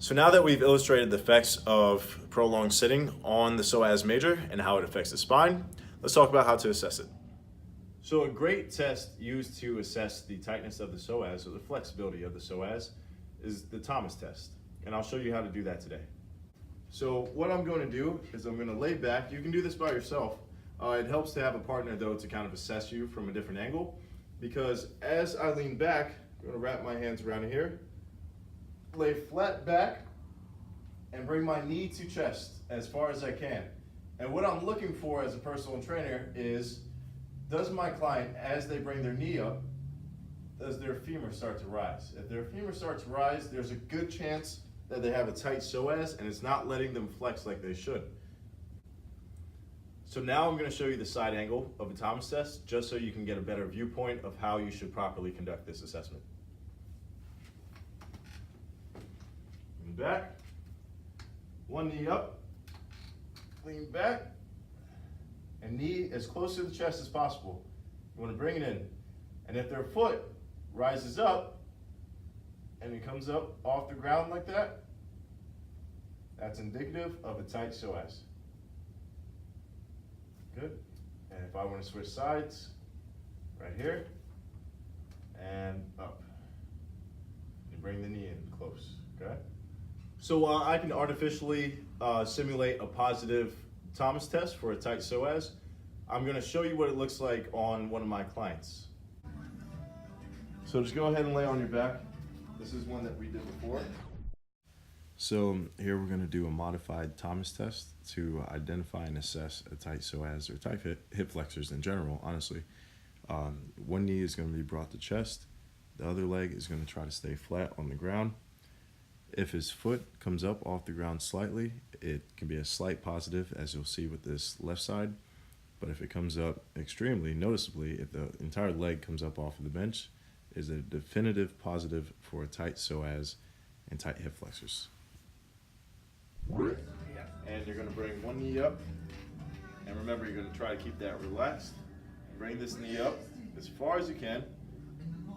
So now that we've illustrated the effects of prolonged sitting on the psoas major and how it affects the spine, let's talk about how to assess it. So a great test used to assess the tightness of the psoas or the flexibility of the psoas is the Thomas test. And I'll show you how to do that today. So what I'm going to do is I'm going to lay back. You can do this by yourself. It helps to have a partner though to kind of assess you from a different angle, because as I lean back, I'm going to wrap my hands around here, lay flat back, and bring my knee to chest as far as I can. And what I'm looking for as a personal trainer is, does my client, as they bring their knee up, does their femur start to rise? If their femur starts to rise, there's a good chance that they have a tight psoas and it's not letting them flex like they should. So now I'm going to show you the side angle of a Thomas test, just so you can get a better viewpoint of how you should properly conduct this assessment. Lean back, one knee up, lean back, and knee as close to the chest as possible. You want to bring it in. And if their foot rises up and it comes up off the ground like that, that's indicative of a tight psoas. Good. And if I want to switch sides, right here, and up. And bring the knee in close, okay? So I can artificially simulate a positive Thomas test for a tight psoas. I'm going to show you what it looks like on one of my clients. So just go ahead and lay on your back. This is one that we did before. So here we're going to do a modified Thomas test to identify and assess a tight psoas or tight hip flexors in general, honestly. One knee is going to be brought to chest. The other leg is going to try to stay flat on the ground. If his foot comes up off the ground slightly, it can be a slight positive, as you'll see with this left side. But if it comes up extremely noticeably, if the entire leg comes up off of the bench, is a definitive positive for a tight psoas and tight hip flexors. And you're going to bring one knee up, and remember, you're going to try to keep that relaxed. Bring this knee up as far as you can,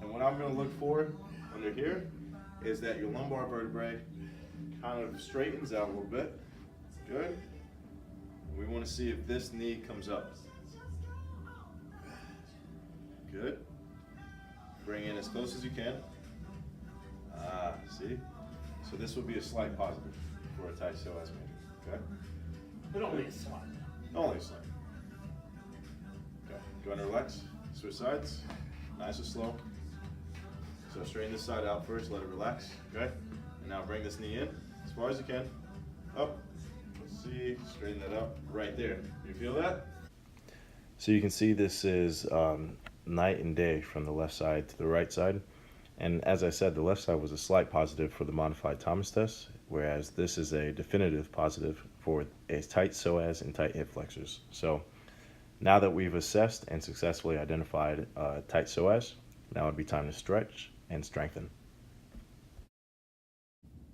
and what I'm going to look for under here is that your lumbar vertebrae kind of straightens out a little bit. Good. We want to see if this knee comes up. Good. Bring in as close as you can. See? So this would be a slight positive for a tight psoas major. Okay? But only a slight. Only a slight. Okay. Go ahead and relax. Switch sides. Nice and slow. So straighten this side out first, let it relax, okay? And now bring this knee in as far as you can. Up. Let's see, straighten that up right there. You feel that? So you can see this is night and day from the left side to the right side. And as I said, the left side was a slight positive for the modified Thomas test, whereas this is a definitive positive for a tight psoas and tight hip flexors. So now that we've assessed and successfully identified tight psoas, now would be time to stretch and strengthen.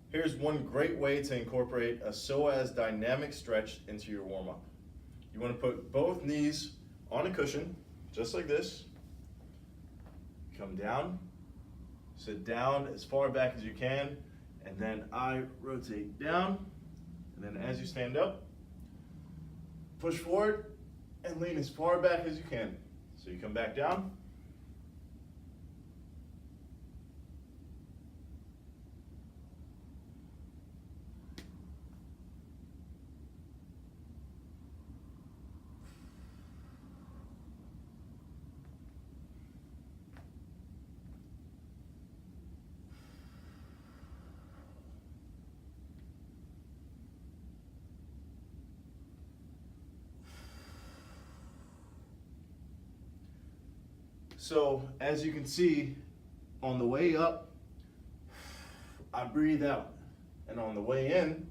Here's one great way to incorporate a psoas dynamic stretch into your warm-up. You want to put both knees on a cushion, just like this. Come down, sit down as far back as you can, and then I rotate down, and then as you stand up, push forward and lean as far back as you can. So you come back down, so as you can see, on the way up, I breathe out. And on the way in,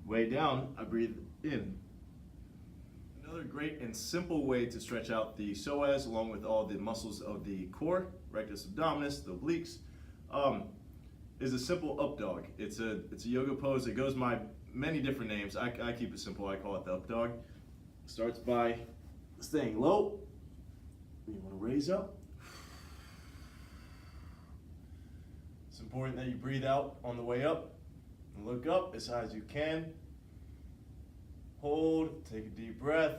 way down, I breathe in. Another great and simple way to stretch out the psoas along with all the muscles of the core, rectus abdominis, the obliques, is a simple up dog. It's a yoga pose. It goes by many different names. I keep it simple. I call it the up dog. Starts by staying low. You want to raise up. Some important that you breathe out on the way up and look up as high as you can. Hold, take a deep breath.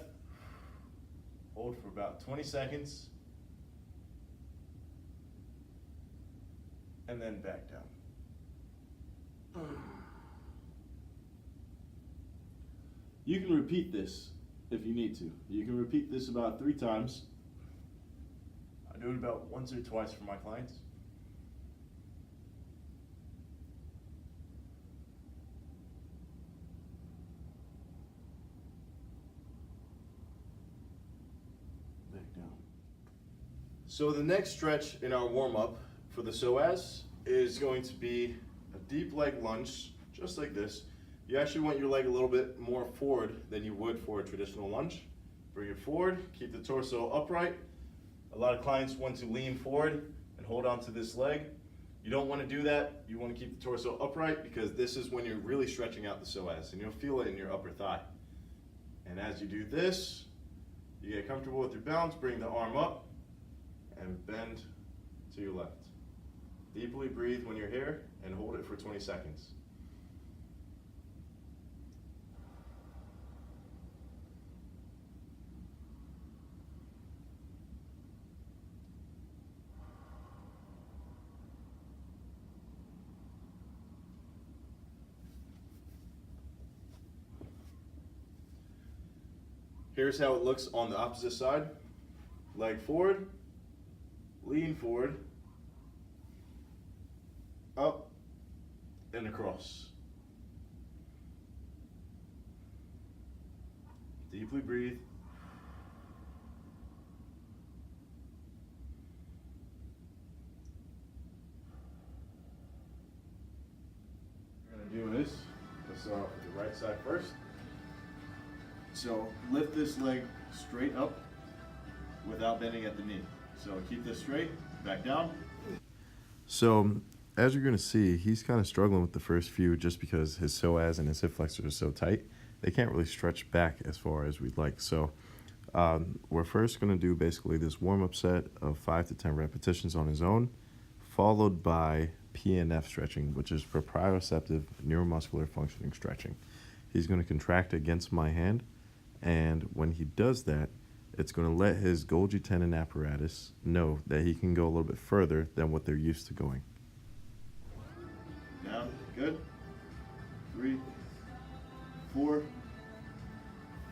Hold for about 20 seconds. And then back down. You can repeat this if you need to. You can repeat this about 3 times. I do it about once or twice for my clients. Back down. So the next stretch in our warm-up for the PSOAS is going to be a deep leg lunge, just like this. You actually want your leg a little bit more forward than you would for a traditional lunge. Bring it forward, keep the torso upright. A lot of clients want to lean forward and hold on to this leg. You don't want to do that. You want to keep the torso upright because this is when you're really stretching out the PSOAS, and you'll feel it in your upper thigh. And as you do this, you get comfortable with your balance, bring the arm up and bend to your left. Deeply breathe when you're here and hold it for 20 seconds. Here's how it looks on the opposite side. Leg forward, lean forward, up, and across. Deeply breathe. We're gonna do this. Let's start off with the right side first. So lift this leg straight up without bending at the knee. So keep this straight, back down. So as you're gonna see, he's kind of struggling with the first few just because his psoas and his hip flexors are so tight. They can't really stretch back as far as we'd like. So we're first gonna do basically this warm-up set of 5 to 10 repetitions on his own, followed by PNF stretching, which is proprioceptive neuromuscular functioning stretching. He's gonna contract against my hand, and when he does that, it's going to let his Golgi tendon apparatus know that he can go a little bit further than what they're used to going. Down, good. 3, 4,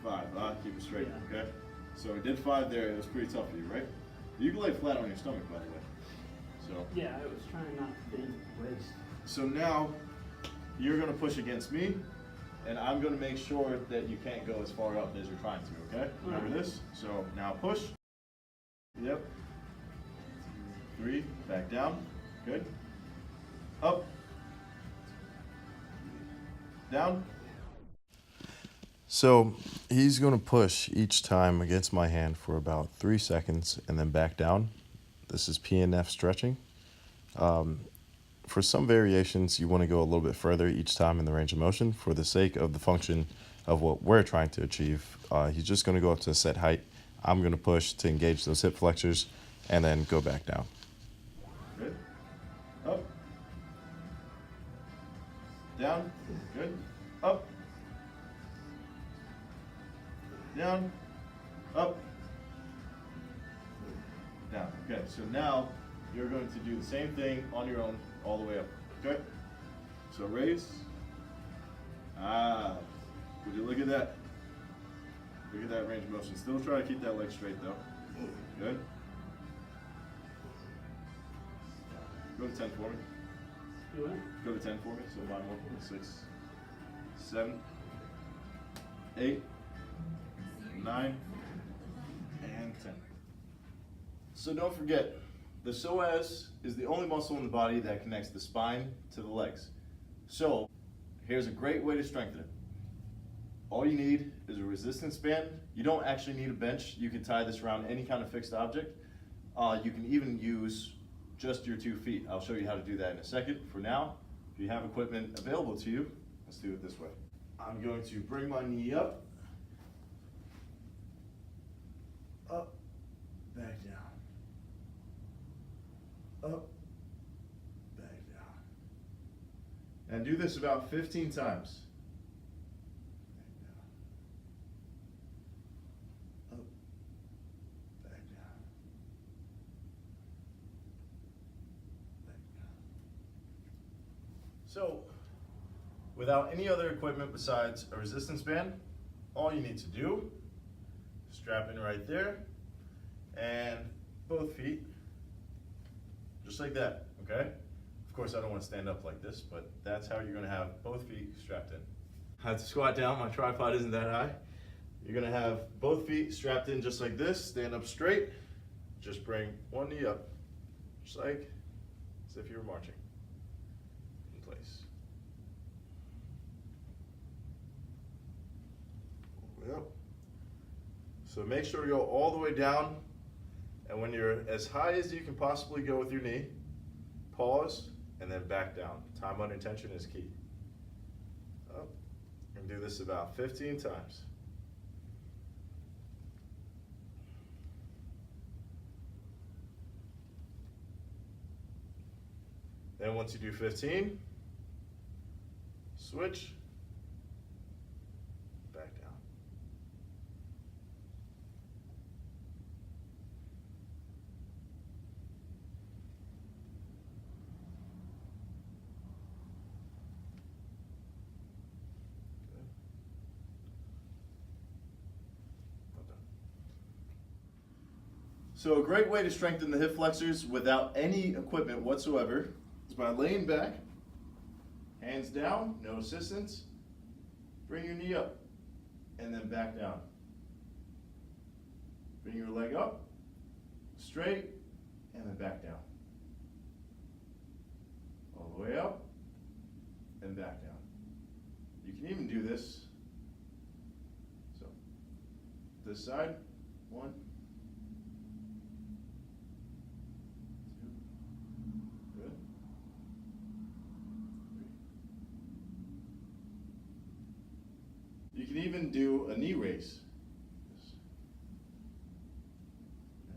5. Keep it straight, okay? So we did 5 there. It was pretty tough for you, right? You can lay flat on your stomach, by the way. So. Yeah, I was trying not to bend waist. So now you're going to push against me. And I'm going to make sure that you can't go as far up as you're trying to, okay? Remember this? So now push. Yep. 3, back down. Good. Up. Down. So he's going to push each time against my hand for about 3 seconds and then back down. This is PNF stretching. For some variations, you want to go a little bit further each time in the range of motion for the sake of the function of what we're trying to achieve. He's just going to go up to a set height. I'm going to push to engage those hip flexors and then go back down. Good. Up. Down. Good. Up. Down. Up. Down. Okay, so now you're going to do the same thing on your own all the way up, okay? So raise. Would you look at that? Look at that range of motion. Still try to keep that leg straight though. Good. Go to 10 for me. You what? Go to 10 for me, so 5 more. 6, 7, 8, 9, and 10. So don't forget, the psoas is the only muscle in the body that connects the spine to the legs. So here's a great way to strengthen it. All you need is a resistance band. You don't actually need a bench. You can tie this around any kind of fixed object. You can even use just your 2 feet. I'll show you how to do that in a second. For now, if you have equipment available to you, let's do it this way. I'm going to bring my knee up, back down, up, back down. And do this about 15 times. Up, back down, back down. So, without any other equipment besides a resistance band, all you need to do, strap in right there, and both feet, just like that, okay? Of course, I don't want to stand up like this, but that's how you're going to have both feet strapped in. I have to squat down, my tripod isn't that high. You're going to have both feet strapped in just like this, stand up straight, just bring one knee up, just like as if you were marching in place. Yep. So make sure you go all the way down, and when you're as high as you can possibly go with your knee, pause, and then back down. Time under tension is key. Up. And do this about 15 times. Then once you do 15, switch, back down. So a great way to strengthen the hip flexors without any equipment whatsoever is by laying back, hands down, no assistance, bring your knee up, and then back down. Bring your leg up, straight, and then back down. All the way up, and back down. You can even do this. So, this side, 1, 2, good. 3. You can even do a knee raise. This. Yeah.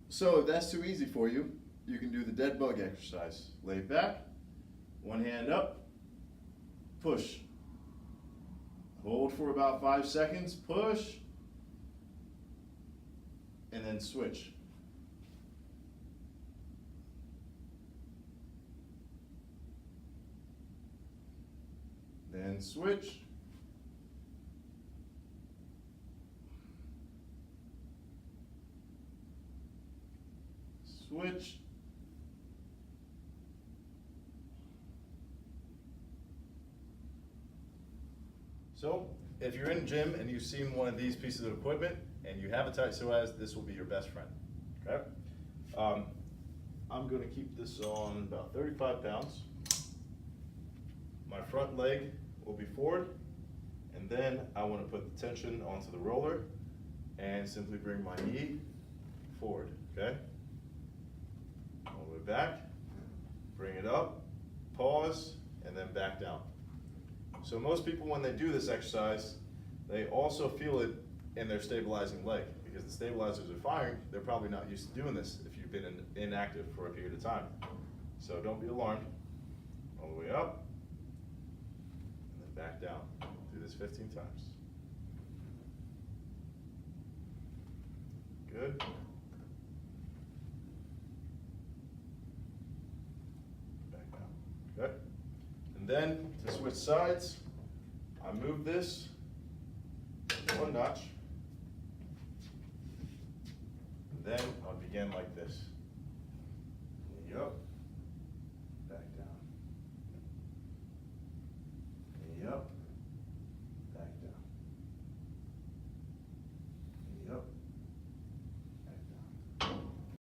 So if that's too easy for you, you can do the dead bug exercise. Lay back, one hand up, push. Hold for about 5 seconds, push, and then switch. Then switch. Switch. So, if you're in a gym and you've seen one of these pieces of equipment and you have a tight PSOAS, this will be your best friend. Okay? I'm going to keep this on about 35 pounds. My front leg will be forward, and then I want to put the tension onto the roller and simply bring my knee forward. Okay? All the way back, bring it up, pause, and then back down. So most people, when they do this exercise, they also feel it in their stabilizing leg, because the stabilizers are firing. They're probably not used to doing this if you've been inactive for a period of time. So don't be alarmed. All the way up, and then back down. Do this 15 times. Good. Okay. And then to switch sides, I move this 1 notch. And then I'll begin like this. Knee up.